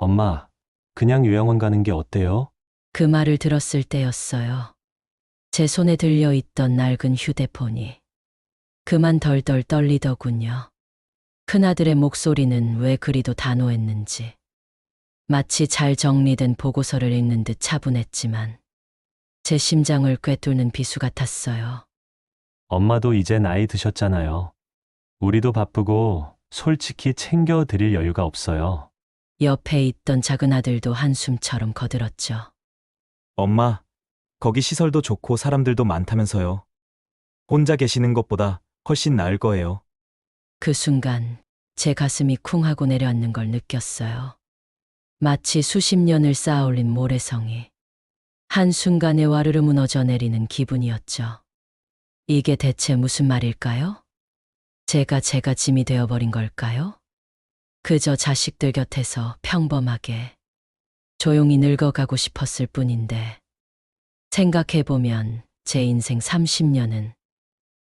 엄마, 그냥 요양원 가는 게 어때요? 그 말을 들었을 때였어요. 제 손에 들려있던 낡은 휴대폰이 그만 덜덜 떨리더군요. 큰아들의 목소리는 왜 그리도 단호했는지. 마치 잘 정리된 보고서를 읽는 듯 차분했지만 제 심장을 꿰뚫는 비수 같았어요. 엄마도 이제 나이 드셨잖아요. 우리도 바쁘고 솔직히 챙겨드릴 여유가 없어요. 옆에 있던 작은 아들도 한숨처럼 거들었죠. 엄마, 거기 시설도 좋고 사람들도 많다면서요. 혼자 계시는 것보다 훨씬 나을 거예요. 그 순간 제 가슴이 쿵 하고 내려앉는 걸 느꼈어요. 마치 수십 년을 쌓아올린 모래성이 한순간에 와르르 무너져 내리는 기분이었죠. 이게 대체 무슨 말일까요? 제가 짐이 되어버린 걸까요? 그저 자식들 곁에서 평범하게 조용히 늙어가고 싶었을 뿐인데 생각해보면 제 인생 30년은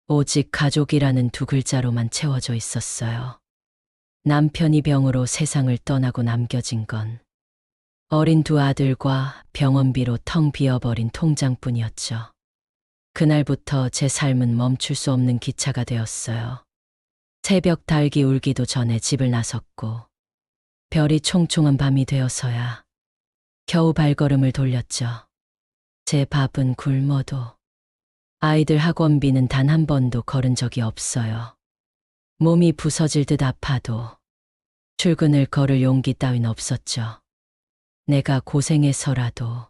오직 가족이라는 두 글자로만 채워져 있었어요. 남편이 병으로 세상을 떠나고 남겨진 건 어린 두 아들과 병원비로 텅 비어버린 통장뿐이었죠. 그날부터 제 삶은 멈출 수 없는 기차가 되었어요. 새벽 닭이 울기도 전에 집을 나섰고 별이 총총한 밤이 되어서야 겨우 발걸음을 돌렸죠. 제 밥은 굶어도 아이들 학원비는 단 한 번도 걸은 적이 없어요. 몸이 부서질 듯 아파도 출근을 걸을 용기 따윈 없었죠. 내가 고생해서라도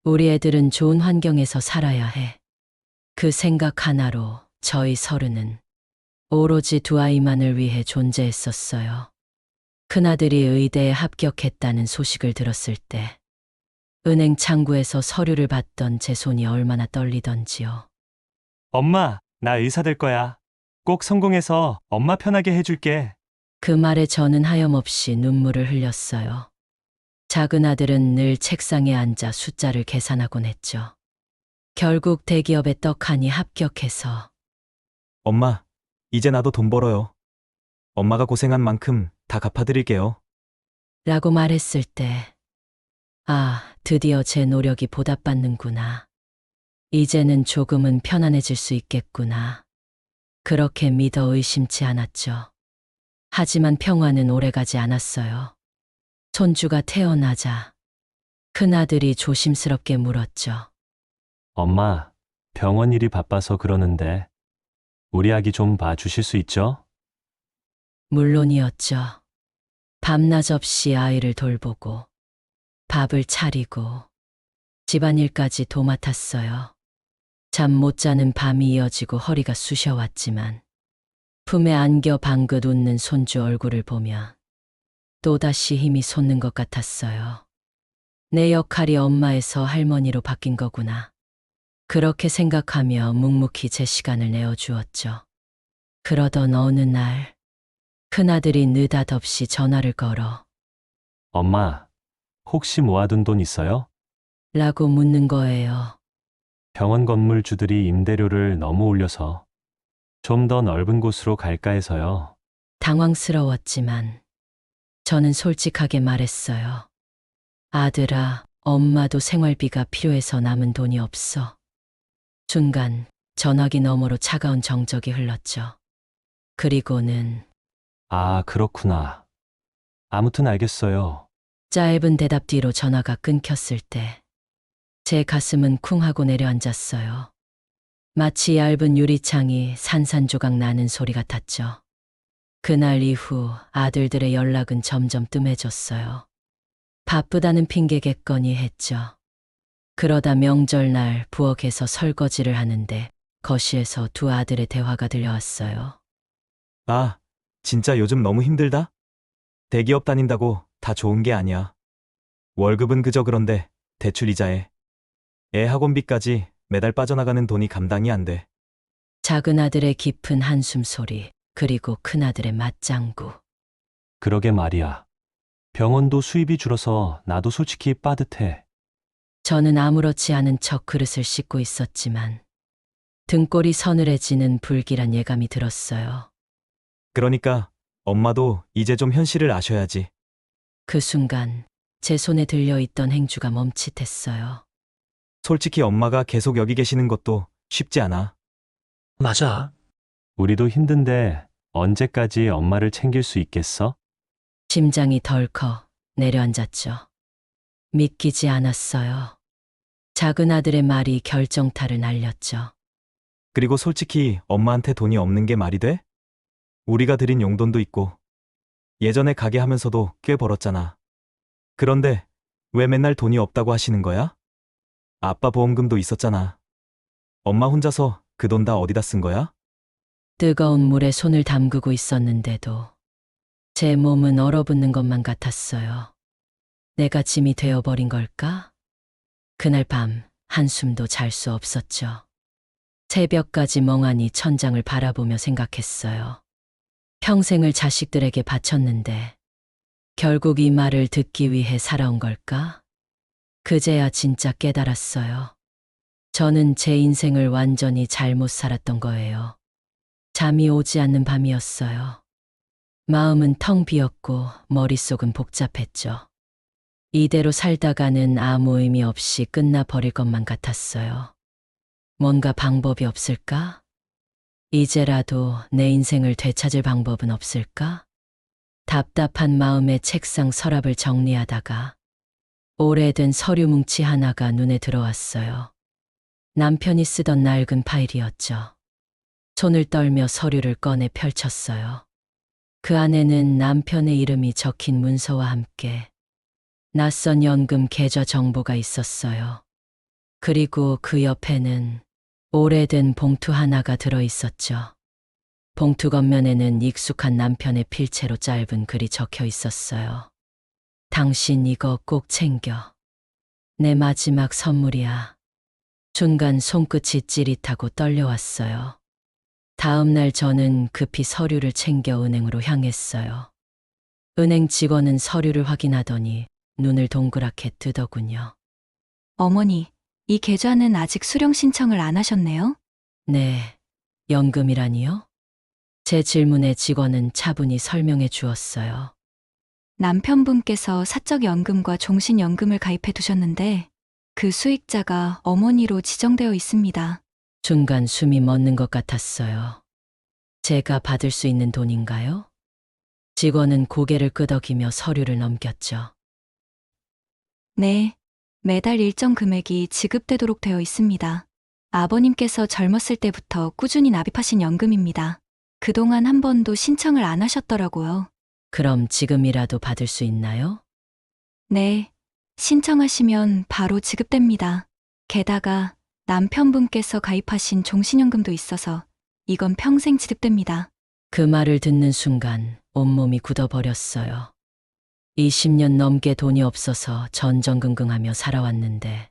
우리 애들은 좋은 환경에서 살아야 해. 그 생각 하나로 저희 서른은 오로지 두 아이만을 위해 존재했었어요. 큰아들이 의대에 합격했다는 소식을 들었을 때 은행 창구에서 서류를 받던 제 손이 얼마나 떨리던지요. 엄마, 나 의사 될 거야. 꼭 성공해서 엄마 편하게 해줄게. 그 말에 저는 하염없이 눈물을 흘렸어요. 작은 아들은 늘 책상에 앉아 숫자를 계산하곤 했죠. 결국 대기업에 떡하니 합격해서 엄마, 이제 나도 돈 벌어요. 엄마가 고생한 만큼 다 갚아드릴게요. 라고 말했을 때 아, 드디어 제 노력이 보답받는구나. 이제는 조금은 편안해질 수 있겠구나. 그렇게 믿어 의심치 않았죠. 하지만 평화는 오래가지 않았어요. 손주가 태어나자 큰아들이 조심스럽게 물었죠. 엄마, 병원 일이 바빠서 그러는데 우리 아기 좀 봐주실 수 있죠? 물론이었죠. 밤낮 없이 아이를 돌보고 밥을 차리고 집안일까지 도맡았어요. 잠 못 자는 밤이 이어지고 허리가 쑤셔왔지만 품에 안겨 방긋 웃는 손주 얼굴을 보면 또다시 힘이 솟는 것 같았어요. 내 역할이 엄마에서 할머니로 바뀐 거구나. 그렇게 생각하며 묵묵히 제 시간을 내어주었죠. 그러던 어느 날 큰아들이 느닷없이 전화를 걸어 엄마, 혹시 모아둔 돈 있어요? 라고 묻는 거예요. 병원 건물주들이 임대료를 너무 올려서 좀 더 넓은 곳으로 갈까 해서요. 당황스러웠지만 저는 솔직하게 말했어요. 아들아, 엄마도 생활비가 필요해서 남은 돈이 없어. 순간 전화기 너머로 차가운 정적이 흘렀죠. 그리고는 아, 그렇구나. 아무튼 알겠어요. 짧은 대답 뒤로 전화가 끊겼을 때 제 가슴은 쿵 하고 내려앉았어요. 마치 얇은 유리창이 산산조각 나는 소리 같았죠. 그날 이후 아들들의 연락은 점점 뜸해졌어요. 바쁘다는 핑계겠거니 했죠. 그러다 명절날 부엌에서 설거지를 하는데 거실에서 두 아들의 대화가 들려왔어요. 아, 진짜 요즘 너무 힘들다? 대기업 다닌다고 다 좋은 게 아니야. 월급은 그저 그런데 대출 이자에 애 학원비까지 매달 빠져나가는 돈이 감당이 안 돼. 작은 아들의 깊은 한숨 소리, 그리고 큰 아들의 맞장구. 그러게 말이야. 병원도 수입이 줄어서 나도 솔직히 빠듯해. 저는 아무렇지 않은 척 그릇을 씻고 있었지만 등골이 서늘해지는 불길한 예감이 들었어요. 그러니까 엄마도 이제 좀 현실을 아셔야지. 그 순간 제 손에 들려있던 행주가 멈칫했어요. 솔직히 엄마가 계속 여기 계시는 것도 쉽지 않아. 맞아. 우리도 힘든데 언제까지 엄마를 챙길 수 있겠어? 심장이 덜컥 내려앉았죠. 믿기지 않았어요. 작은 아들의 말이 결정타를 날렸죠. 그리고 솔직히 엄마한테 돈이 없는 게 말이 돼? 우리가 드린 용돈도 있고 예전에 가게 하면서도 꽤 벌었잖아. 그런데 왜 맨날 돈이 없다고 하시는 거야? 아빠 보험금도 있었잖아. 엄마 혼자서 그 돈 다 어디다 쓴 거야? 뜨거운 물에 손을 담그고 있었는데도 제 몸은 얼어붙는 것만 같았어요. 내가 짐이 되어버린 걸까? 그날 밤 한숨도 잘 수 없었죠. 새벽까지 멍하니 천장을 바라보며 생각했어요. 평생을 자식들에게 바쳤는데 결국 이 말을 듣기 위해 살아온 걸까? 그제야 진짜 깨달았어요. 저는 제 인생을 완전히 잘못 살았던 거예요. 잠이 오지 않는 밤이었어요. 마음은 텅 비었고 머릿속은 복잡했죠. 이대로 살다가는 아무 의미 없이 끝나버릴 것만 같았어요. 뭔가 방법이 없을까? 이제라도 내 인생을 되찾을 방법은 없을까? 답답한 마음에 책상 서랍을 정리하다가 오래된 서류 뭉치 하나가 눈에 들어왔어요. 남편이 쓰던 낡은 파일이었죠. 손을 떨며 서류를 꺼내 펼쳤어요. 그 안에는 남편의 이름이 적힌 문서와 함께 낯선 연금 계좌 정보가 있었어요. 그리고 그 옆에는 오래된 봉투 하나가 들어 있었죠. 봉투 겉면에는 익숙한 남편의 필체로 짧은 글이 적혀 있었어요. 당신 이거 꼭 챙겨. 내 마지막 선물이야. 순간 손끝이 찌릿하고 떨려왔어요. 다음 날 저는 급히 서류를 챙겨 은행으로 향했어요. 은행 직원은 서류를 확인하더니 눈을 동그랗게 뜨더군요. 어머니, 이 계좌는 아직 수령 신청을 안 하셨네요? 네, 연금이라니요? 제 질문에 직원은 차분히 설명해 주었어요. 남편분께서 사적연금과 종신연금을 가입해 두셨는데 그 수익자가 어머니로 지정되어 있습니다. 순간 숨이 멎는 것 같았어요. 제가 받을 수 있는 돈인가요? 직원은 고개를 끄덕이며 서류를 넘겼죠. 네, 매달 일정 금액이 지급되도록 되어 있습니다. 아버님께서 젊었을 때부터 꾸준히 납입하신 연금입니다. 그동안 한 번도 신청을 안 하셨더라고요. 그럼 지금이라도 받을 수 있나요? 네, 신청하시면 바로 지급됩니다. 게다가 남편분께서 가입하신 종신연금도 있어서 이건 평생 지급됩니다. 그 말을 듣는 순간 온몸이 굳어버렸어요. 20년 넘게 돈이 없어서 전전긍긍하며 살아왔는데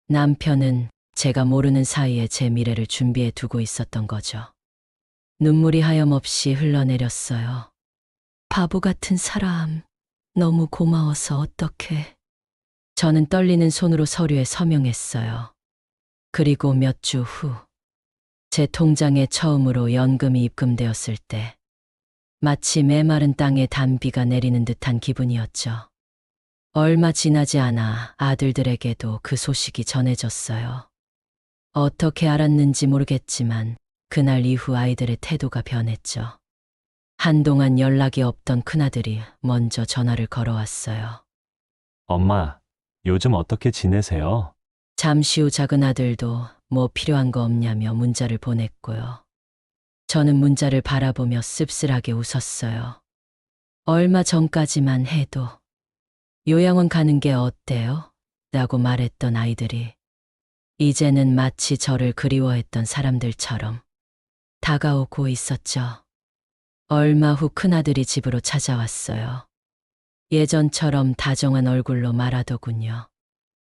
남편은 제가 모르는 사이에 제 미래를 준비해 두고 있었던 거죠. 눈물이 하염없이 흘러내렸어요. 바보 같은 사람, 너무 고마워서 어떡해. 저는 떨리는 손으로 서류에 서명했어요. 그리고 몇 주 후, 제 통장에 처음으로 연금이 입금되었을 때 마치 메마른 땅에 단비가 내리는 듯한 기분이었죠. 얼마 지나지 않아 아들들에게도 그 소식이 전해졌어요. 어떻게 알았는지 모르겠지만 그날 이후 아이들의 태도가 변했죠. 한동안 연락이 없던 큰아들이 먼저 전화를 걸어왔어요. 엄마, 요즘 어떻게 지내세요? 잠시 후 작은 아들도 뭐 필요한 거 없냐며 문자를 보냈고요. 저는 문자를 바라보며 씁쓸하게 웃었어요. 얼마 전까지만 해도 요양원 가는 게 어때요? 라고 말했던 아이들이 이제는 마치 저를 그리워했던 사람들처럼 다가오고 있었죠. 얼마 후 큰아들이 집으로 찾아왔어요. 예전처럼 다정한 얼굴로 말하더군요.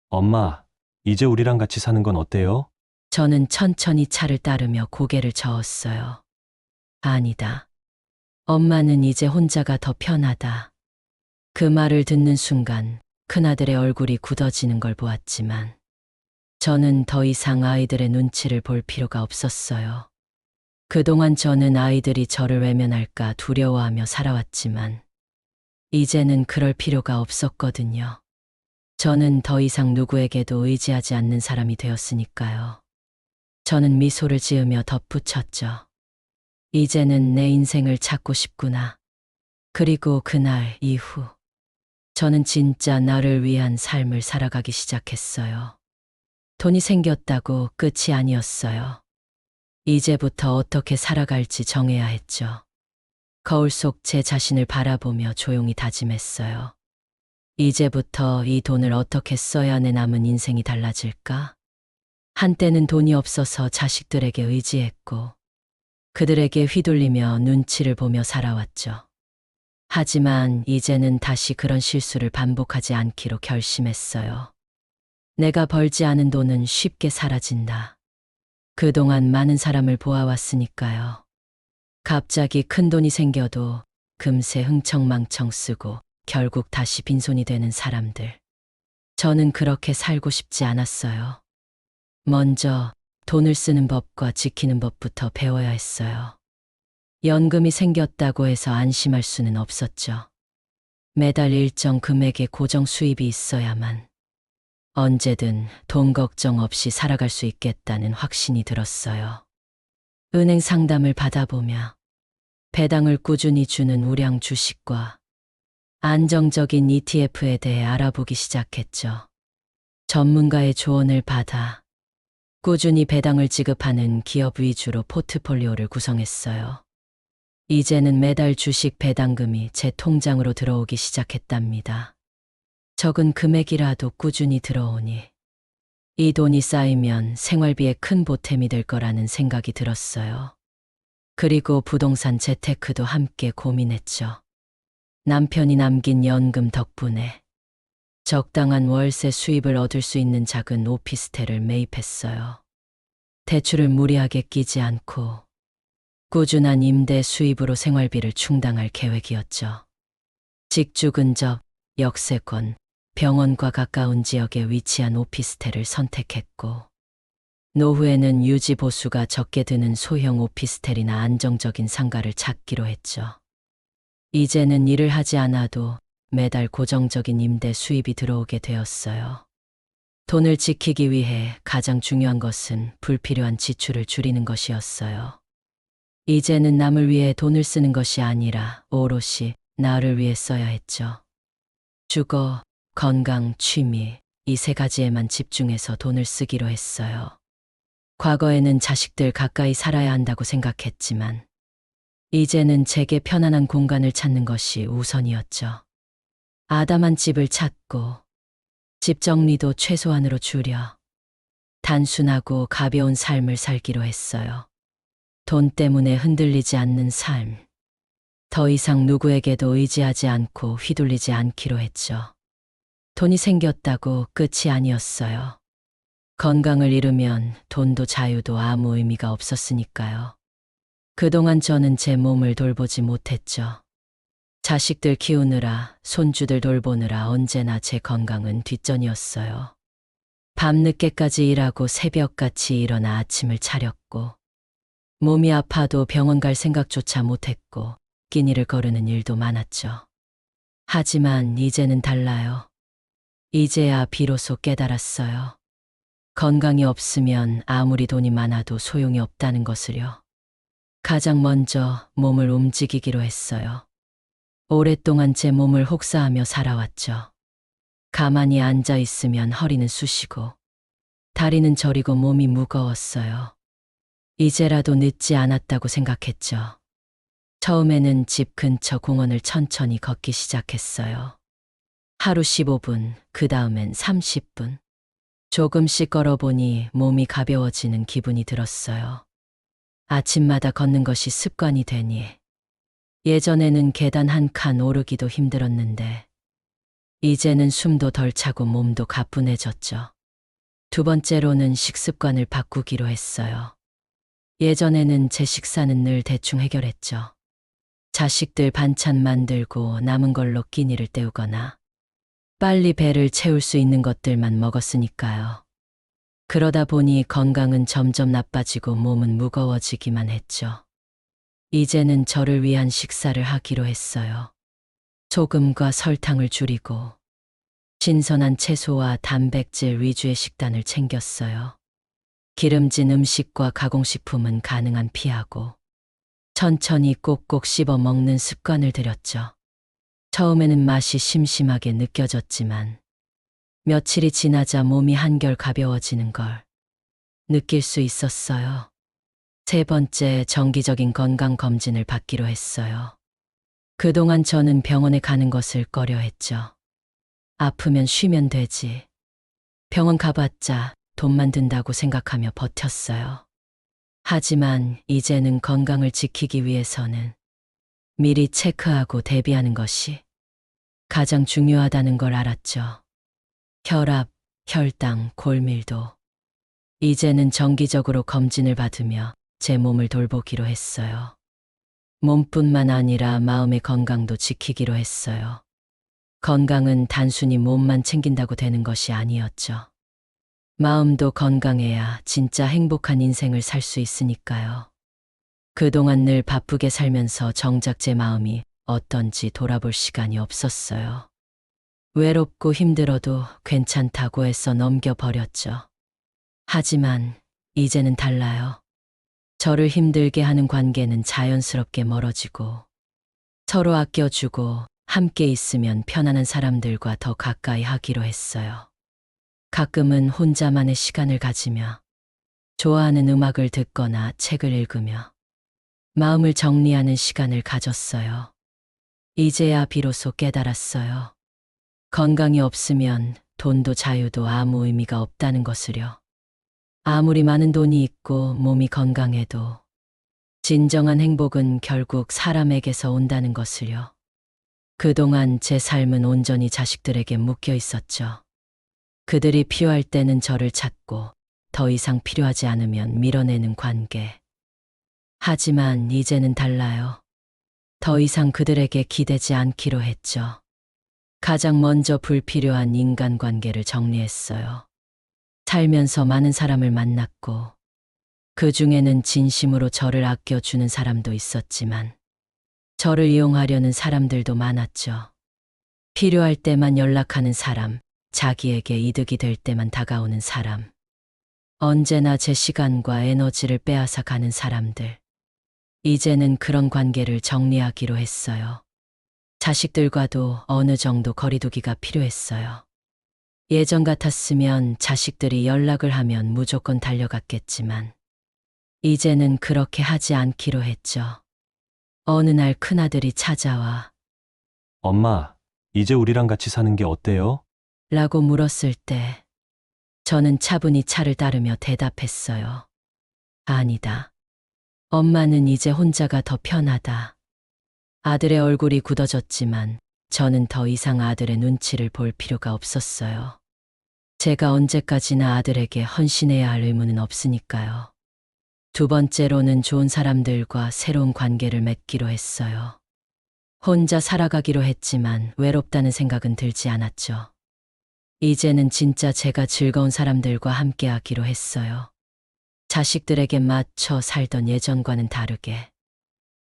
엄마, 이제 우리랑 같이 사는 건 어때요? 저는 천천히 차를 따르며 고개를 저었어요. 아니다. 엄마는 이제 혼자가 더 편하다. 그 말을 듣는 순간 큰아들의 얼굴이 굳어지는 걸 보았지만 저는 더 이상 아이들의 눈치를 볼 필요가 없었어요. 그동안 저는 아이들이 저를 외면할까 두려워하며 살아왔지만 이제는 그럴 필요가 없었거든요. 저는 더 이상 누구에게도 의지하지 않는 사람이 되었으니까요. 저는 미소를 지으며 덧붙였죠. 이제는 내 인생을 찾고 싶구나. 그리고 그날 이후 저는 진짜 나를 위한 삶을 살아가기 시작했어요. 돈이 생겼다고 끝이 아니었어요. 이제부터 어떻게 살아갈지 정해야 했죠. 거울 속 제 자신을 바라보며 조용히 다짐했어요. 이제부터 이 돈을 어떻게 써야 내 남은 인생이 달라질까? 한때는 돈이 없어서 자식들에게 의지했고, 그들에게 휘둘리며 눈치를 보며 살아왔죠. 하지만 이제는 다시 그런 실수를 반복하지 않기로 결심했어요. 내가 벌지 않은 돈은 쉽게 사라진다. 그동안 많은 사람을 보아왔으니까요. 갑자기 큰 돈이 생겨도 금세 흥청망청 쓰고 결국 다시 빈손이 되는 사람들. 저는 그렇게 살고 싶지 않았어요. 먼저 돈을 쓰는 법과 지키는 법부터 배워야 했어요. 연금이 생겼다고 해서 안심할 수는 없었죠. 매달 일정 금액의 고정 수입이 있어야만 언제든 돈 걱정 없이 살아갈 수 있겠다는 확신이 들었어요. 은행 상담을 받아보며 배당을 꾸준히 주는 우량 주식과 안정적인 ETF에 대해 알아보기 시작했죠. 전문가의 조언을 받아 꾸준히 배당을 지급하는 기업 위주로 포트폴리오를 구성했어요. 이제는 매달 주식 배당금이 제 통장으로 들어오기 시작했답니다. 적은 금액이라도 꾸준히 들어오니 이 돈이 쌓이면 생활비에 큰 보탬이 될 거라는 생각이 들었어요. 그리고 부동산 재테크도 함께 고민했죠. 남편이 남긴 연금 덕분에 적당한 월세 수입을 얻을 수 있는 작은 오피스텔을 매입했어요. 대출을 무리하게 끼지 않고 꾸준한 임대 수입으로 생활비를 충당할 계획이었죠. 직주 근접, 역세권, 병원과 가까운 지역에 위치한 오피스텔을 선택했고, 노후에는 유지 보수가 적게 드는 소형 오피스텔이나 안정적인 상가를 찾기로 했죠. 이제는 일을 하지 않아도 매달 고정적인 임대 수입이 들어오게 되었어요. 돈을 지키기 위해 가장 중요한 것은 불필요한 지출을 줄이는 것이었어요. 이제는 남을 위해 돈을 쓰는 것이 아니라 오롯이 나를 위해 써야 했죠. 주거, 건강, 취미, 이 세 가지에만 집중해서 돈을 쓰기로 했어요. 과거에는 자식들 가까이 살아야 한다고 생각했지만, 이제는 제게 편안한 공간을 찾는 것이 우선이었죠. 아담한 집을 찾고, 집 정리도 최소한으로 줄여, 단순하고 가벼운 삶을 살기로 했어요. 돈 때문에 흔들리지 않는 삶. 더 이상 누구에게도 의지하지 않고 휘둘리지 않기로 했죠. 돈이 생겼다고 끝이 아니었어요. 건강을 잃으면 돈도 자유도 아무 의미가 없었으니까요. 그동안 저는 제 몸을 돌보지 못했죠. 자식들 키우느라, 손주들 돌보느라 언제나 제 건강은 뒷전이었어요. 밤늦게까지 일하고 새벽같이 일어나 아침을 차렸고, 몸이 아파도 병원 갈 생각조차 못했고 끼니를 거르는 일도 많았죠. 하지만 이제는 달라요. 이제야 비로소 깨달았어요. 건강이 없으면 아무리 돈이 많아도 소용이 없다는 것을요. 가장 먼저 몸을 움직이기로 했어요. 오랫동안 제 몸을 혹사하며 살아왔죠. 가만히 앉아 있으면 허리는 쑤시고 다리는 저리고 몸이 무거웠어요. 이제라도 늦지 않았다고 생각했죠. 처음에는 집 근처 공원을 천천히 걷기 시작했어요. 하루 15분, 그 다음엔 30분. 조금씩 걸어보니 몸이 가벼워지는 기분이 들었어요. 아침마다 걷는 것이 습관이 되니 예전에는 계단 한 칸 오르기도 힘들었는데 이제는 숨도 덜 차고 몸도 가뿐해졌죠. 두 번째로는 식습관을 바꾸기로 했어요. 예전에는 제 식사는 늘 대충 해결했죠. 자식들 반찬 만들고 남은 걸로 끼니를 때우거나 빨리 배를 채울 수 있는 것들만 먹었으니까요. 그러다 보니 건강은 점점 나빠지고 몸은 무거워지기만 했죠. 이제는 저를 위한 식사를 하기로 했어요. 소금과 설탕을 줄이고 신선한 채소와 단백질 위주의 식단을 챙겼어요. 기름진 음식과 가공식품은 가능한 피하고 천천히 꼭꼭 씹어 먹는 습관을 들였죠. 처음에는 맛이 심심하게 느껴졌지만 며칠이 지나자 몸이 한결 가벼워지는 걸 느낄 수 있었어요. 세 번째, 정기적인 건강검진을 받기로 했어요. 그동안 저는 병원에 가는 것을 꺼려했죠. 아프면 쉬면 되지. 병원 가봤자 돈만 든다고 생각하며 버텼어요. 하지만 이제는 건강을 지키기 위해서는 미리 체크하고 대비하는 것이 가장 중요하다는 걸 알았죠. 혈압, 혈당, 골밀도. 이제는 정기적으로 검진을 받으며 제 몸을 돌보기로 했어요. 몸뿐만 아니라 마음의 건강도 지키기로 했어요. 건강은 단순히 몸만 챙긴다고 되는 것이 아니었죠. 마음도 건강해야 진짜 행복한 인생을 살 수 있으니까요. 그동안 늘 바쁘게 살면서 정작 제 마음이 어떤지 돌아볼 시간이 없었어요. 외롭고 힘들어도 괜찮다고 해서 넘겨버렸죠. 하지만 이제는 달라요. 저를 힘들게 하는 관계는 자연스럽게 멀어지고 서로 아껴주고 함께 있으면 편안한 사람들과 더 가까이 하기로 했어요. 가끔은 혼자만의 시간을 가지며 좋아하는 음악을 듣거나 책을 읽으며 마음을 정리하는 시간을 가졌어요. 이제야 비로소 깨달았어요. 건강이 없으면 돈도 자유도 아무 의미가 없다는 것을요. 아무리 많은 돈이 있고 몸이 건강해도 진정한 행복은 결국 사람에게서 온다는 것을요. 그동안 제 삶은 온전히 자식들에게 묶여 있었죠. 그들이 필요할 때는 저를 찾고 더 이상 필요하지 않으면 밀어내는 관계. 하지만 이제는 달라요. 더 이상 그들에게 기대지 않기로 했죠. 가장 먼저 불필요한 인간관계를 정리했어요. 살면서 많은 사람을 만났고 그 중에는 진심으로 저를 아껴주는 사람도 있었지만 저를 이용하려는 사람들도 많았죠. 필요할 때만 연락하는 사람, 자기에게 이득이 될 때만 다가오는 사람, 언제나 제 시간과 에너지를 빼앗아 가는 사람들. 이제는 그런 관계를 정리하기로 했어요. 자식들과도 어느 정도 거리두기가 필요했어요. 예전 같았으면 자식들이 연락을 하면 무조건 달려갔겠지만 이제는 그렇게 하지 않기로 했죠. 어느 날 큰아들이 찾아와 엄마, 이제 우리랑 같이 사는 게 어때요? 라고 물었을 때 저는 차분히 차를 따르며 대답했어요. 아니다. 엄마는 이제 혼자가 더 편하다. 아들의 얼굴이 굳어졌지만 저는 더 이상 아들의 눈치를 볼 필요가 없었어요. 제가 언제까지나 아들에게 헌신해야 할 의무는 없으니까요. 두 번째로는 좋은 사람들과 새로운 관계를 맺기로 했어요. 혼자 살아가기로 했지만 외롭다는 생각은 들지 않았죠. 이제는 진짜 제가 즐거운 사람들과 함께하기로 했어요. 자식들에게 맞춰 살던 예전과는 다르게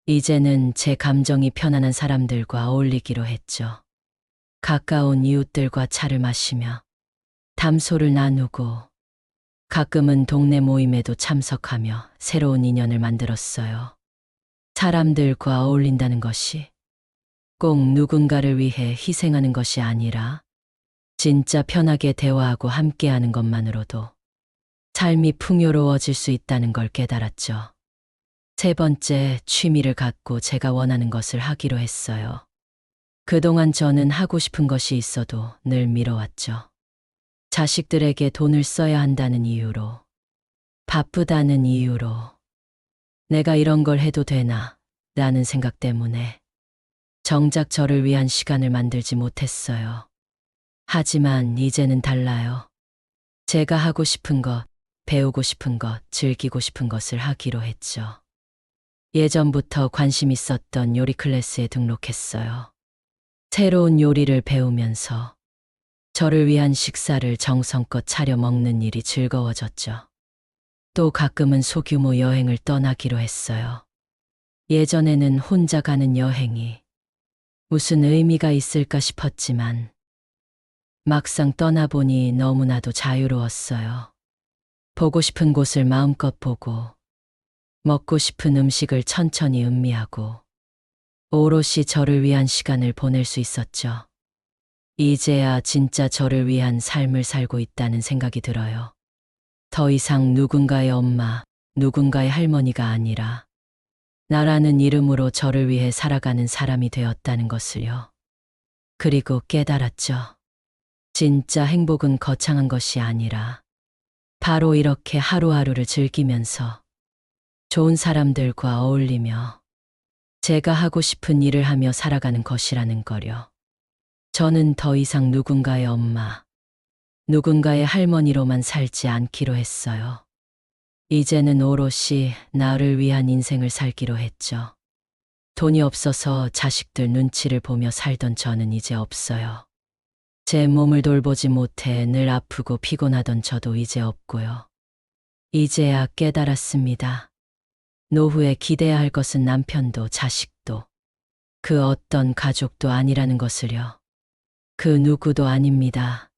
이제는 제 감정이 편안한 사람들과 어울리기로 했죠. 가까운 이웃들과 차를 마시며 담소를 나누고 가끔은 동네 모임에도 참석하며 새로운 인연을 만들었어요. 사람들과 어울린다는 것이 꼭 누군가를 위해 희생하는 것이 아니라 진짜 편하게 대화하고 함께하는 것만으로도 삶이 풍요로워질 수 있다는 걸 깨달았죠. 세 번째, 취미를 갖고 제가 원하는 것을 하기로 했어요. 그동안 저는 하고 싶은 것이 있어도 늘 미뤄왔죠. 자식들에게 돈을 써야 한다는 이유로, 바쁘다는 이유로, 내가 이런 걸 해도 되나 라는 생각 때문에 정작 저를 위한 시간을 만들지 못했어요. 하지만 이제는 달라요. 제가 하고 싶은 것, 배우고 싶은 것, 즐기고 싶은 것을 하기로 했죠. 예전부터 관심 있었던 요리 클래스에 등록했어요. 새로운 요리를 배우면서 저를 위한 식사를 정성껏 차려 먹는 일이 즐거워졌죠. 또 가끔은 소규모 여행을 떠나기로 했어요. 예전에는 혼자 가는 여행이 무슨 의미가 있을까 싶었지만 막상 떠나보니 너무나도 자유로웠어요. 보고 싶은 곳을 마음껏 보고 먹고 싶은 음식을 천천히 음미하고 오롯이 저를 위한 시간을 보낼 수 있었죠. 이제야 진짜 저를 위한 삶을 살고 있다는 생각이 들어요. 더 이상 누군가의 엄마, 누군가의 할머니가 아니라 나라는 이름으로 저를 위해 살아가는 사람이 되었다는 것을요. 그리고 깨달았죠. 진짜 행복은 거창한 것이 아니라 바로 이렇게 하루하루를 즐기면서 좋은 사람들과 어울리며 제가 하고 싶은 일을 하며 살아가는 것이라는 거요. 저는 더 이상 누군가의 엄마, 누군가의 할머니로만 살지 않기로 했어요. 이제는 오롯이 나를 위한 인생을 살기로 했죠. 돈이 없어서 자식들 눈치를 보며 살던 저는 이제 없어요. 제 몸을 돌보지 못해 늘 아프고 피곤하던 저도 이제 없고요. 이제야 깨달았습니다. 노후에 기대야 할 것은 남편도 자식도 그 어떤 가족도 아니라는 것을요. 그 누구도 아닙니다.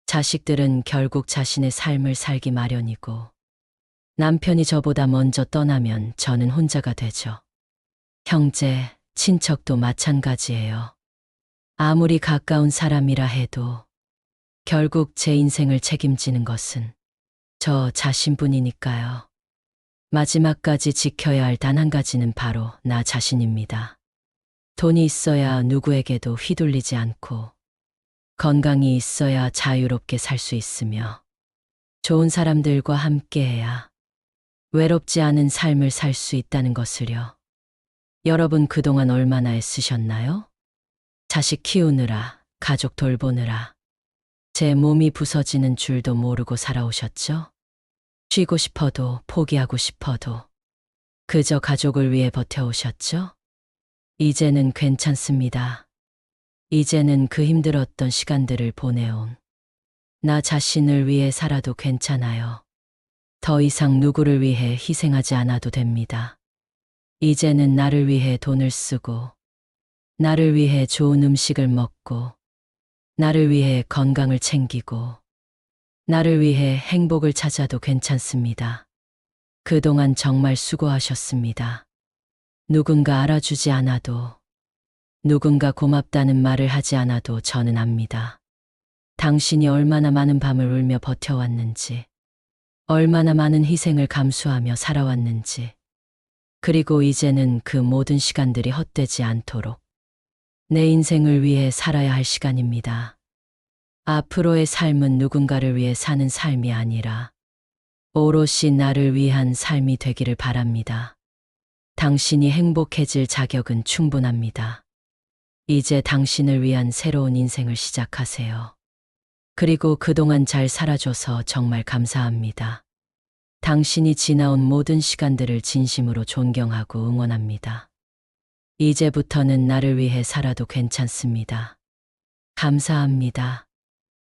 자식들은 결국 자신의 삶을 살기 마련이고 남편이 저보다 먼저 떠나면 저는 혼자가 되죠. 형제, 친척도 마찬가지예요. 아무리 가까운 사람이라 해도 결국 제 인생을 책임지는 것은 저 자신뿐이니까요. 마지막까지 지켜야 할 단 한 가지는 바로 나 자신입니다. 돈이 있어야 누구에게도 휘둘리지 않고 건강이 있어야 자유롭게 살 수 있으며 좋은 사람들과 함께해야 외롭지 않은 삶을 살 수 있다는 것을요. 여러분 그동안 얼마나 애쓰셨나요? 자식 키우느라, 가족 돌보느라 제 몸이 부서지는 줄도 모르고 살아오셨죠? 쉬고 싶어도 포기하고 싶어도 그저 가족을 위해 버텨오셨죠? 이제는 괜찮습니다. 이제는 그 힘들었던 시간들을 보내온 나 자신을 위해 살아도 괜찮아요. 더 이상 누구를 위해 희생하지 않아도 됩니다. 이제는 나를 위해 돈을 쓰고 나를 위해 좋은 음식을 먹고 나를 위해 건강을 챙기고 나를 위해 행복을 찾아도 괜찮습니다. 그동안 정말 수고하셨습니다. 누군가 알아주지 않아도 누군가 고맙다는 말을 하지 않아도 저는 압니다. 당신이 얼마나 많은 밤을 울며 버텨왔는지, 얼마나 많은 희생을 감수하며 살아왔는지, 그리고 이제는 그 모든 시간들이 헛되지 않도록 내 인생을 위해 살아야 할 시간입니다. 앞으로의 삶은 누군가를 위해 사는 삶이 아니라 오롯이 나를 위한 삶이 되기를 바랍니다. 당신이 행복해질 자격은 충분합니다. 이제 당신을 위한 새로운 인생을 시작하세요. 그리고 그동안 잘 살아줘서 정말 감사합니다. 당신이 지나온 모든 시간들을 진심으로 존경하고 응원합니다. 이제부터는 나를 위해 살아도 괜찮습니다. 감사합니다.